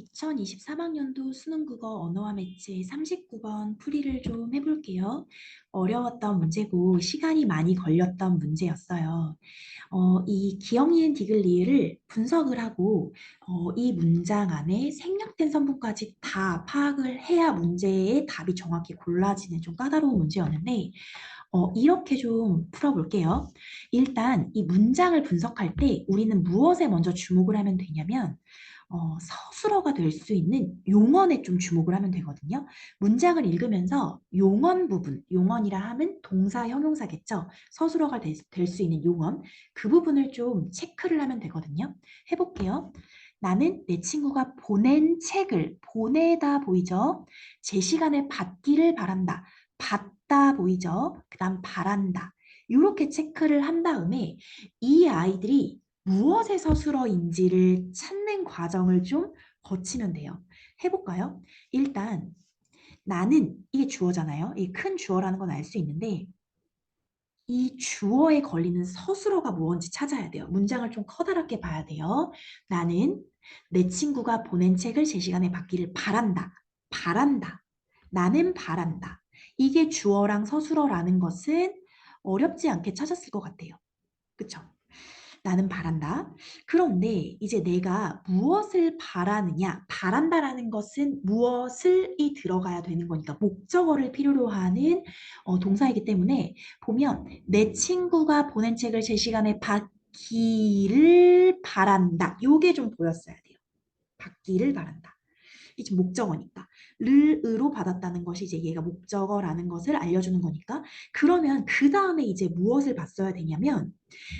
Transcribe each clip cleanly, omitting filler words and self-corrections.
2023학년도 수능국어 언어와 매체 39번 풀이를 좀 해볼게요. 어려웠던 문제고 시간이 많이 걸렸던 문제였어요. 이 기억, 니은, 디귿, 리을을 분석을 하고 이 문장 안에 생략된 선분까지 다 파악을 해야 문제의 답이 정확히 골라지는 좀 까다로운 문제였는데 이렇게 좀 풀어볼게요. 일단 이 문장을 분석할 때 우리는 무엇에 먼저 주목을 하면 되냐면 서술어가 될 수 있는 용언에 좀 주목을 하면 되거든요. 문장을 읽으면서 용언 부분, 용언이라 하면 동사, 형용사겠죠. 서술어가 될 수 있는 용언, 그 부분을 좀 체크를 하면 되거든요. 해볼게요. 나는 내 친구가 보낸 책을 보내다 보이죠? 제 시간에 받기를 바란다. 받다 보이죠? 그 다음 바란다. 이렇게 체크를 한 다음에 이 아이들이 무엇의 서술어인지를 찾는 과정을 좀 거치면 돼요. 해볼까요? 일단 나는 이게 주어잖아요. 이 큰 주어라는 건 알 수 있는데 이 주어에 걸리는 서술어가 무엇인지 찾아야 돼요. 문장을 좀 커다랗게 봐야 돼요. 나는 내 친구가 보낸 책을 제 시간에 받기를 바란다. 바란다. 나는 바란다. 이게 주어랑 서술어라는 것은 어렵지 않게 찾았을 것 같아요. 그쵸? 나는 바란다. 그런데 이제 내가 무엇을 바라느냐? 바란다라는 것은 무엇을이 들어가야 되는 거니까 목적어를 필요로 하는 동사이기 때문에 보면 내 친구가 보낸 책을 제 시간에 받기를 바란다. 요게 좀 보였어야 돼요. 받기를 바란다. 이제 목적어니까. 를,으로 받았다는 것이 이제 얘가 목적어라는 것을 알려주는 거니까. 그러면 그 다음에 이제 무엇을 봤어야 되냐면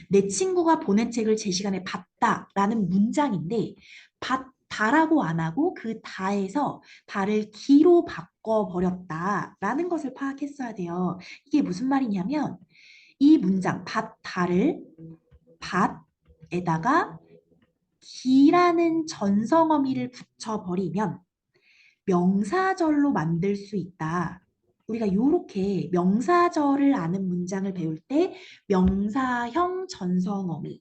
내 친구가 보낸 책을 제 시간에 봤다라는 문장인데 봤다라고 안 하고 그 다에서 다를 기로 바꿔버렸다라는 것을 파악했어야 돼요. 이게 무슨 말이냐면 이 문장 봤다를 밭에다가 기라는 전성어미를 붙여버리면 명사절로 만들 수 있다. 우리가 이렇게 명사절을 아는 문장을 배울 때 명사형 전성어미를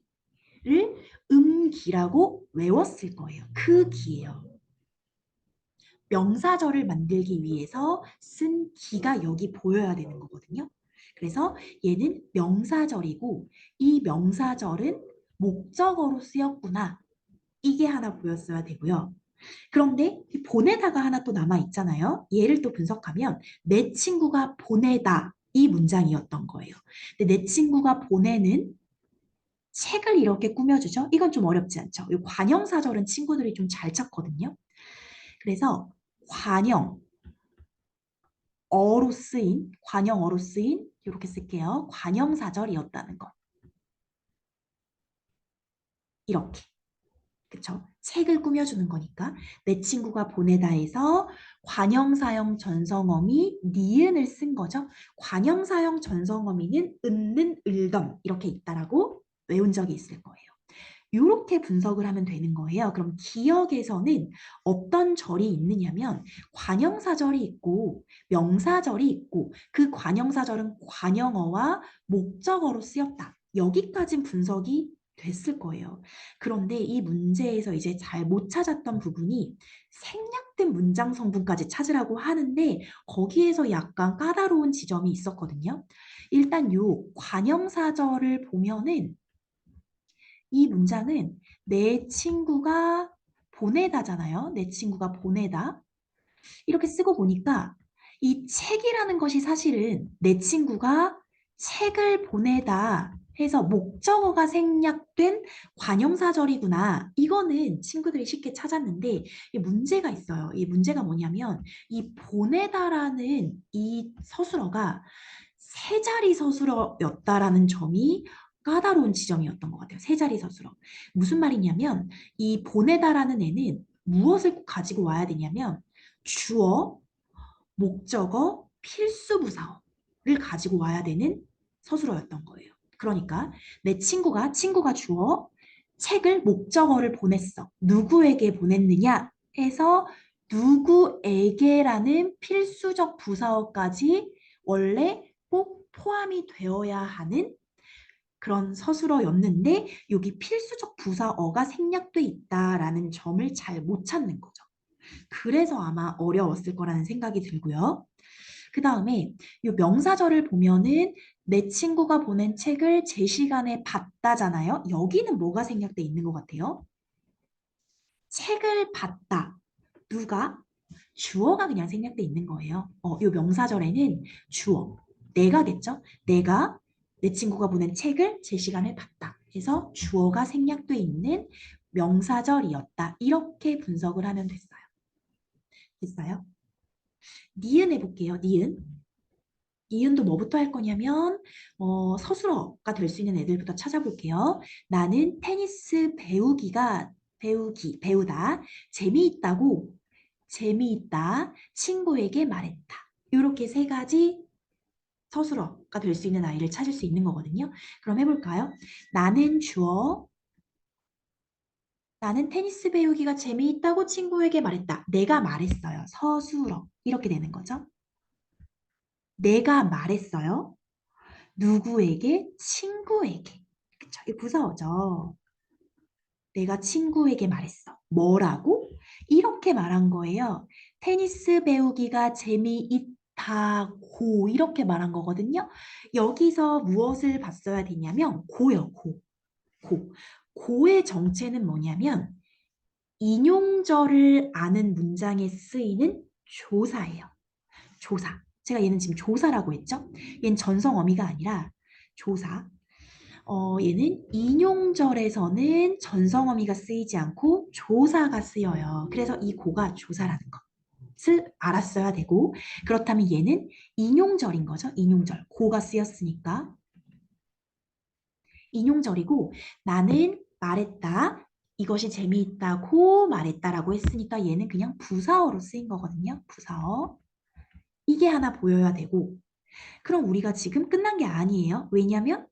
음기라고 외웠을 거예요. 그 기예요. 명사절을 만들기 위해서 쓴 기가 여기 보여야 되는 거거든요. 그래서 얘는 명사절이고 이 명사절은 목적어로 쓰였구나. 이게 하나 보였어야 되고요. 그런데 보내다가 하나 또 남아 있잖아요. 얘를 또 분석하면 내 친구가 보내다 이 문장이었던 거예요. 근데 내 친구가 보내는 책을 이렇게 꾸며주죠. 이건 좀 어렵지 않죠. 이 관형사절은 친구들이 좀 잘 찾거든요. 그래서 관형어로 쓰인 이렇게 쓸게요. 관형사절이었다는 거. 이렇게. 그쵸? 책을 꾸며주는 거니까 내 친구가 보내다 해서 관형사형 전성어미 니은을 쓴 거죠. 관형사형 전성어미는 은는 을던 이렇게 있다라고 외운 적이 있을 거예요. 이렇게 분석을 하면 되는 거예요. 그럼 기억에서는 어떤 절이 있느냐면 관형사절이 있고 명사절이 있고 그 관형사절은 관형어와 목적어로 쓰였다. 여기까진 분석이 됐을 거예요. 그런데 이 문제에서 이제 잘 못 찾았던 부분이 생략된 문장 성분까지 찾으라고 하는데 거기에서 약간 까다로운 지점이 있었거든요. 일단 요 관형사절을 보면은 이 문장은 내 친구가 보내다잖아요. 내 친구가 보내다. 이렇게 쓰고 보니까 이 책이라는 것이 사실은 내 친구가 책을 보내다 해서 목적어가 생략된 관형사절이구나. 이거는 친구들이 쉽게 찾았는데 이 문제가 있어요. 이 문제가 뭐냐면 이 보내다라는 이 서술어가 세 자리 서술어였다라는 점이 까다로운 지점이었던 것 같아요. 세 자리 서술어. 무슨 말이냐면 이 보내다라는 애는 무엇을 꼭 가지고 와야 되냐면 주어, 목적어, 필수 부사어를 가지고 와야 되는 서술어였던 거예요. 그러니까 내 친구가 주어, 책을 목적어를 보냈어. 누구에게 보냈느냐 해서 누구에게라는 필수적 부사어까지 원래 꼭 포함이 되어야 하는 그런 서술어였는데 여기 필수적 부사어가 생략돼 있다라는 점을 잘 못 찾는 거죠. 그래서 아마 어려웠을 거라는 생각이 들고요. 그 다음에 이 명사절을 보면은 내 친구가 보낸 책을 제 시간에 봤다잖아요. 여기는 뭐가 생략돼 있는 것 같아요? 책을 봤다. 누가? 주어가 그냥 생략돼 있는 거예요. 이 명사절에는 주어, 내가겠죠? 내가 내 친구가 보낸 책을 제 시간에 봤다. 그래서 주어가 생략돼 있는 명사절이었다. 이렇게 분석을 하면 됐어요. 됐어요? 니은 해볼게요. 니은. 니은도 뭐부터 할 거냐면 서술어가 될 수 있는 애들부터 찾아볼게요. 나는 테니스 배우다. 재미있다고, 재미있다, 친구에게 말했다. 이렇게 세 가지 서술어가 될 수 있는 아이를 찾을 수 있는 거거든요. 그럼 해볼까요? 나는 주어, 나는 테니스 배우기가 재미있다고 친구에게 말했다. 내가 말했어요. 서술어. 이렇게 되는 거죠. 내가 말했어요. 누구에게? 친구에게. 그쵸? 이 부사어죠. 내가 친구에게 말했어. 뭐라고? 이렇게 말한 거예요. 테니스 배우기가 재미있다고 이렇게 말한 거거든요. 여기서 무엇을 봤어야 되냐면 고요, 고. 고. 고의 정체는 뭐냐면 인용절을 아는 문장에 쓰이는 조사예요. 조사. 제가 얘는 지금 조사라고 했죠? 얘는 전성 어미가 아니라 조사. 얘는 인용절에서는 전성어미가 쓰이지 않고 조사가 쓰여요. 그래서 이 고가 조사라는 것을 알았어야 되고, 그렇다면 얘는 인용절인 거죠. 인용절. 고가 쓰였으니까. 인용절이고, 나는 말했다. 이것이 재미있다고 말했다라고 했으니까 얘는 그냥 부사어로 쓰인 거거든요. 부사어. 이게 하나 보여야 되고, 그럼 우리가 지금 끝난 게 아니에요. 왜냐면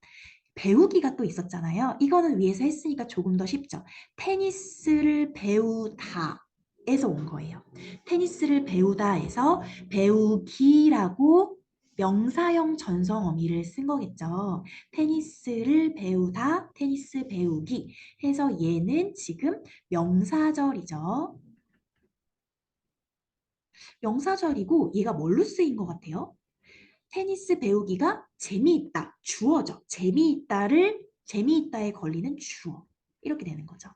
배우기가 또 있었잖아요. 이거는 위에서 했으니까 조금 더 쉽죠. 테니스를 배우다 에서 온 거예요. 테니스를 배우다에서 배우기라고 명사형 전성 어미를 쓴 거겠죠. 테니스를 배우다, 테니스 배우기 해서 얘는 지금 명사절이죠. 명사절이고 얘가 뭘로 쓰인 것 같아요? 테니스 배우기가 재미있다. 주어죠. 재미있다에 걸리는 주어. 이렇게 되는 거죠.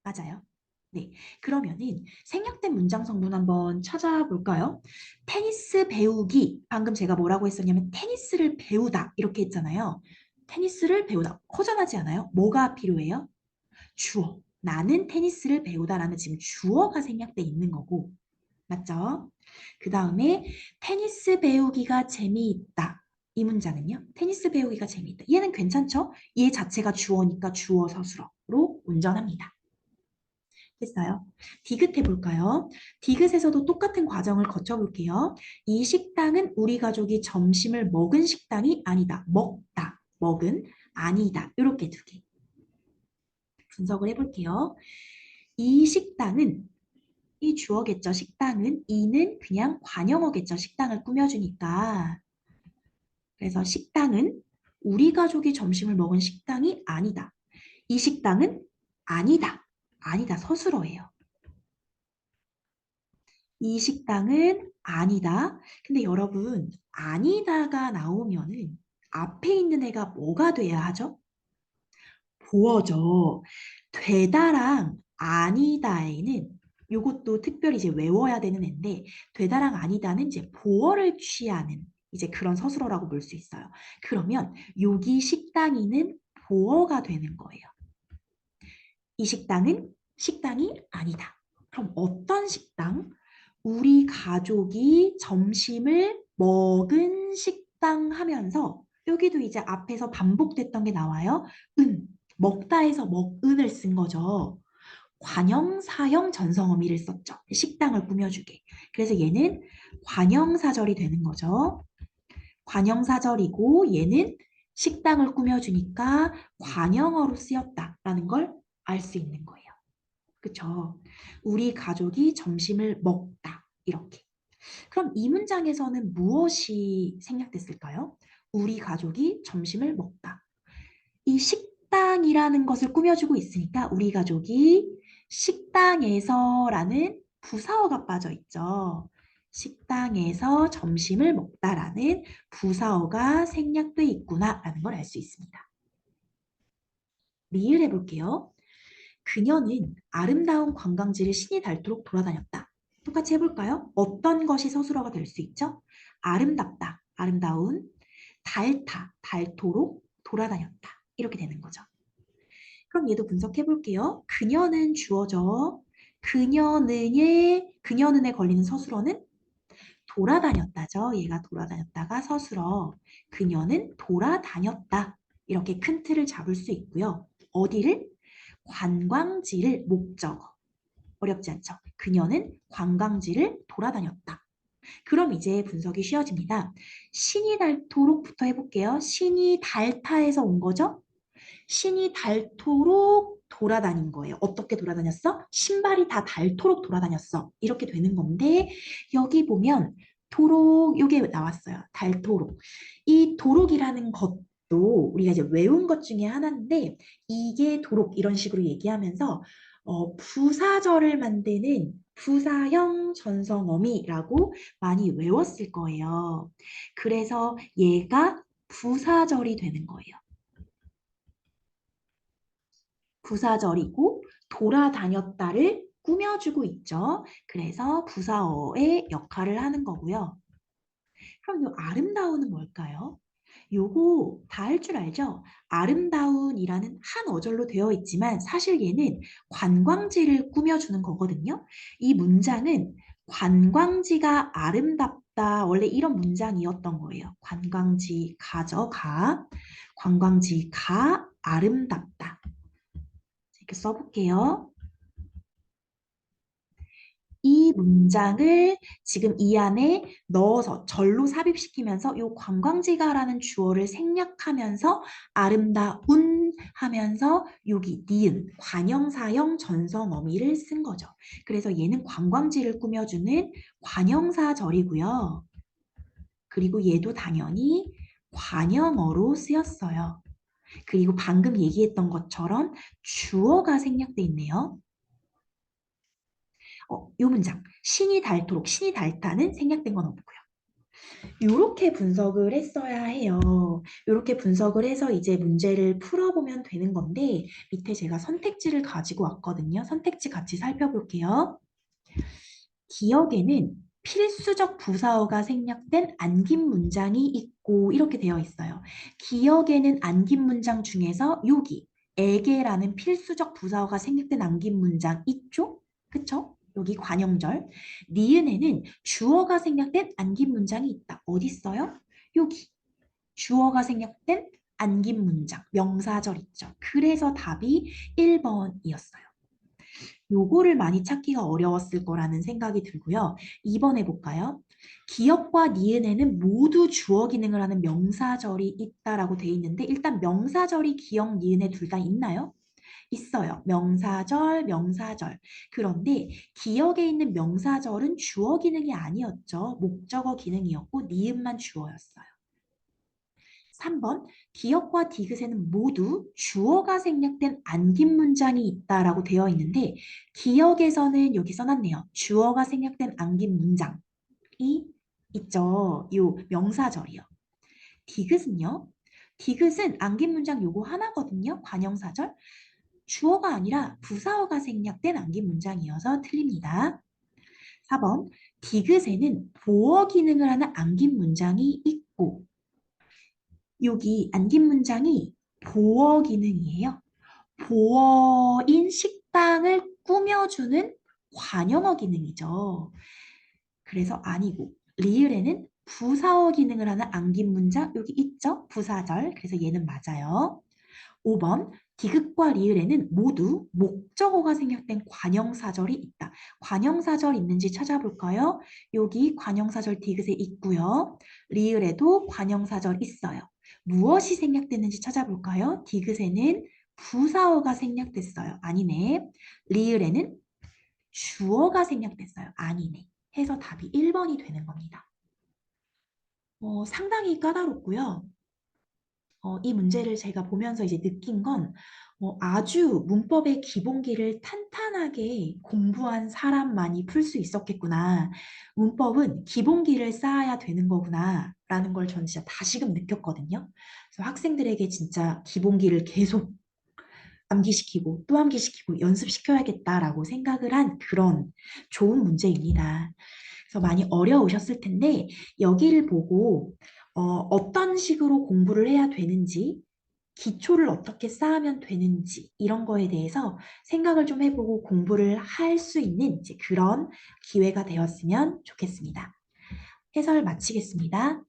맞아요. 네. 그러면은 생략된 문장 성분 한번 찾아볼까요? 테니스 배우기. 방금 제가 뭐라고 했었냐면 테니스를 배우다. 이렇게 했잖아요. 테니스를 배우다. 허전하지 않아요? 뭐가 필요해요? 주어. 나는 테니스를 배우다라는 지금 주어가 생략돼 있는 거고. 맞죠? 그 다음에 테니스 배우기가 재미있다. 이 문장은요. 테니스 배우기가 재미있다. 얘는 괜찮죠? 얘 자체가 주어니까 주어 서술어로 운전합니다. 됐어요? 디귿 해볼까요? 디귿에서도 똑같은 과정을 거쳐볼게요. 이 식당은 우리 가족이 점심을 먹은 식당이 아니다. 먹다, 먹은, 아니다. 이렇게 두 개. 분석을 해볼게요. 이 식당은 이 주어겠죠. 식당은 이는 그냥 관형어겠죠. 식당을 꾸며주니까. 그래서 식당은 우리 가족이 점심을 먹은 식당이 아니다. 이 식당은 아니다. 아니다. 서술어예요. 이 식당은 아니다. 근데 여러분 아니다가 나오면은 앞에 있는 애가 뭐가 돼야 하죠? 보어죠. 되다랑 아니다에는 요것도 특별히 이제 외워야 되는 앤데 되다랑 아니다는 이제 보어를 취하는 이제 그런 서술어라고 볼 수 있어요. 그러면 여기 식당이는 보어가 되는 거예요. 이 식당은 식당이 아니다. 그럼 어떤 식당? 우리 가족이 점심을 먹은 식당 하면서 여기도 이제 앞에서 반복됐던 게 나와요. 먹다에서 먹은을 쓴 거죠. 관형사형 전성어미를 썼죠. 식당을 꾸며주게. 그래서 얘는 관형사절이 되는 거죠. 관형사절이고 얘는 식당을 꾸며주니까 관형어로 쓰였다라는 걸 알 수 있는 거예요. 그쵸? 우리 가족이 점심을 먹다. 이렇게. 그럼 이 문장에서는 무엇이 생략됐을까요? 우리 가족이 점심을 먹다. 이 식당이라는 것을 꾸며주고 있으니까 우리 가족이 식당에서라는 부사어가 빠져 있죠. 식당에서 점심을 먹다라는 부사어가 생략돼 있구나라는 걸 알 수 있습니다. 리을 해볼게요. 그녀는 아름다운 관광지를 신이 닳도록 돌아다녔다. 똑같이 해볼까요? 어떤 것이 서술어가 될 수 있죠? 아름답다, 아름다운, 닳다, 닳도록 돌아다녔다. 이렇게 되는 거죠. 그럼 얘도 분석해 볼게요. 그녀는 주어져. 그녀는에 걸리는 서술어는 돌아다녔다죠. 얘가 돌아다녔다가 서술어. 그녀는 돌아다녔다. 이렇게 큰 틀을 잡을 수 있고요. 어디를? 관광지를 목적어. 어렵지 않죠? 그녀는 관광지를 돌아다녔다. 그럼 이제 분석이 쉬워집니다. 신이 닳도록부터 해볼게요. 신이 닳다에서 온 거죠? 신이 닳도록 돌아다닌 거예요. 어떻게 돌아다녔어? 신발이 다 닳도록 돌아다녔어. 이렇게 되는 건데 여기 보면 도록 이게 나왔어요. 닳도록. 이 도록이라는 것도 우리가 이제 외운 것 중에 하나인데 이게 도록 이런 식으로 얘기하면서 부사절을 만드는 부사형 전성어미라고 많이 외웠을 거예요. 그래서 얘가 부사절이 되는 거예요. 부사절이고 돌아다녔다를 꾸며주고 있죠. 그래서 부사어의 역할을 하는 거고요. 그럼 이 아름다운은 뭘까요? 요거 다 할 줄 알죠? 아름다운이라는 한 어절로 되어 있지만 사실 얘는 관광지를 꾸며주는 거거든요. 이 문장은 관광지가 아름답다. 원래 이런 문장이었던 거예요. 관광지가 아름답다. 이렇게 써볼게요. 이 문장을 지금 이 안에 넣어서 절로 삽입시키면서 이 관광지가라는 주어를 생략하면서 아름다운 하면서 여기 니은, 관형사형 전성어미를 쓴 거죠. 그래서 얘는 관광지를 꾸며주는 관형사절이고요. 그리고 얘도 당연히 관형어로 쓰였어요. 그리고 방금 얘기했던 것처럼 주어가 생략돼 있네요. 요 문장 신이 닳도록 신이 닳다는 생략된 건 없고요. 이렇게 분석을 했어야 해요. 이렇게 분석을 해서 이제 문제를 풀어보면 되는 건데 밑에 제가 선택지를 가지고 왔거든요. 선택지 같이 살펴볼게요. 기억에는 필수적 부사어가 생략된 안긴 문장이 있고 이렇게 되어 있어요. 기억에는 안긴 문장 중에서 여기 에게라는 필수적 부사어가 생략된 안긴 문장 있죠? 그쵸? 여기 관형절. 니은에는 주어가 생략된 안긴 문장이 있다. 어디 있어요? 여기. 주어가 생략된 안긴 문장, 명사절 있죠. 그래서 답이 1번이었어요. 요거를 많이 찾기가 어려웠을 거라는 생각이 들고요. 2번 해볼까요? 기억과 니은에는 모두 주어 기능을 하는 명사절이 있다라고 돼 있는데 일단 명사절이 기억, 니은에 둘 다 있나요? 있어요. 명사절, 명사절. 그런데 기억에 있는 명사절은 주어 기능이 아니었죠. 목적어 기능이었고 니은만 주어였어요. 3번 기억과 디귿에는 모두 주어가 생략된 안긴 문장이 있다라고 되어 있는데 기억에서는 여기 써놨네요. 주어가 생략된 안긴 문장이 있죠. 요 명사절이요. 디귿은요. 디귿은 안긴 문장 요거 하나거든요. 관형사절. 주어가 아니라 부사어가 생략된 안긴 문장이어서 틀립니다. 4번 디귿에는 보어 기능을 하는 안긴 문장이 있고 여기 안긴 문장이 보어 기능이에요. 보어인 식당을 꾸며주는 관형어 기능이죠. 그래서 아니고 리을에는 부사어 기능을 하는 안긴 문장 여기 있죠? 부사절. 그래서 얘는 맞아요. 5번 디귿과 리을에는 모두 목적어가 생략된 관형사절이 있다. 관형사절 있는지 찾아볼까요? 여기 관형사절 디귿에 있고요. 리을에도 관형사절 있어요. 무엇이 생략됐는지 찾아볼까요? 디귿에는 부사어가 생략됐어요. 아니네. 리을에는 주어가 생략됐어요. 아니네. 해서 답이 1번이 되는 겁니다. 상당히 까다롭고요. 이 문제를 제가 보면서 이제 느낀 건 아주 문법의 기본기를 탄탄하게 공부한 사람만이 풀 수 있었겠구나. 문법은 기본기를 쌓아야 되는 거구나. 라는 걸 전 진짜 다시금 느꼈거든요. 그래서 학생들에게 진짜 기본기를 계속 암기시키고 또 암기시키고 연습시켜야겠다라고 생각을 한 그런 좋은 문제입니다. 그래서 많이 어려우셨을 텐데 여기를 보고 어떤 식으로 공부를 해야 되는지 기초를 어떻게 쌓으면 되는지 이런 거에 대해서 생각을 좀 해보고 공부를 할 수 있는 이제 그런 기회가 되었으면 좋겠습니다. 해설 마치겠습니다.